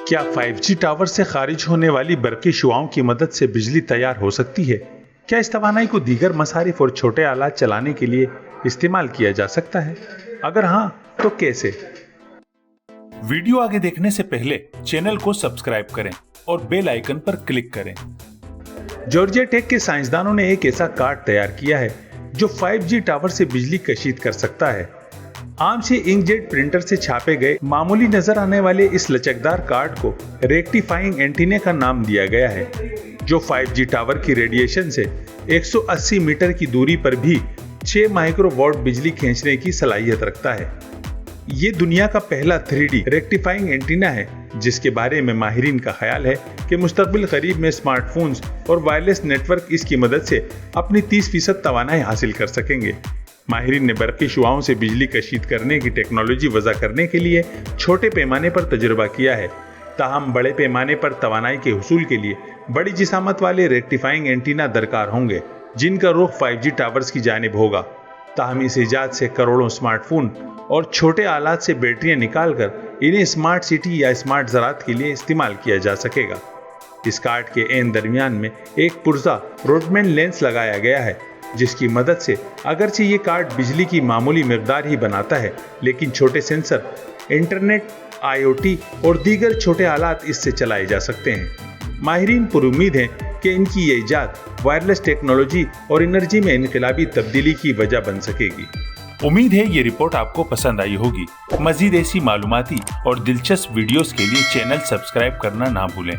क्या 5G tower से खारिज होने वाली बरक़ी शुआओं की मदद से बिजली तैयार हो सकती है? क्या इस तवानाई को दीगर मसारिफ और छोटे आलात चलाने के लिए इस्तेमाल किया जा सकता है? अगर हाँ, तो कैसे? वीडियो आगे देखने से पहले चैनल को सब्सक्राइब करें और बेल आइकन पर क्लिक करें। जॉर्जिया टेक के साइंसदानों ने एक ऐसा कार्ड तैयार किया है जो 5G टावर से बिजली कशीद कर सकता है। आम से इंकजेट प्रिंटर से छापे गए मामूली नजर आने वाले इस लचकदार कार्ड को रेक्टिफाइंग एंटीना का नाम दिया गया है, जो 5G टावर की रेडिएशन से 180 मीटर की दूरी पर भी 6 माइक्रोवाट बिजली खींचने की सलाहियत रखता है। ये दुनिया का पहला 3D रेक्टिफाइंग एंटीना है, जिसके बारे में माहिरीन का ख्याल है कि मुस्तकबिल करीब में स्मार्टफोन्स और वायरलेस नेटवर्क इसकी मदद से अपनी 30% तवानाई हासिल कर सकेंगे। माहिरीन ने बरक़ी शुआओं से बिजली कशीद करने की टेक्नोलॉजी वज़ा करने के लिए छोटे पैमाने पर तजुर्बा किया है, ताहम बड़े पैमाने पर तवानाई के हुसूल के लिए बड़ी जिसामत वाले रेक्टिफाइंग एंटीना दरकार होंगे, जिनका रुख 5G टावर्स की जानिब होगा। ताहम इस इजाद से करोड़ों स्मार्टफोन और छोटे आलात से बैटरियां निकालकर इन्हें स्मार्ट सिटी या स्मार्ट ज़रात के लिए इस्तेमाल किया जा सकेगा। इस कार्ड के एन दरमियान में एक पुर्जा ब्रॉडबैंड लेंस लगाया गया है, जिसकी मदद से अगरचे ये कार्ड बिजली की मामूली मिकदार ही बनाता है, लेकिन छोटे सेंसर, इंटरनेट, IoT और दीगर छोटे आलात इससे चलाए जा सकते हैं। माहिरीन पुरुम्मीद हैं कि इनकी ये इजाद वायरलेस टेक्नोलॉजी और एनर्जी में इनकलाबी तब्दीली की वजह बन सकेगी। उम्मीद है ये रिपोर्ट आपको पसंद आई होगी। मजीद ऐसी मालूमाती और दिलचस्प वीडियोस के लिए चैनल सब्सक्राइब करना ना भूलें।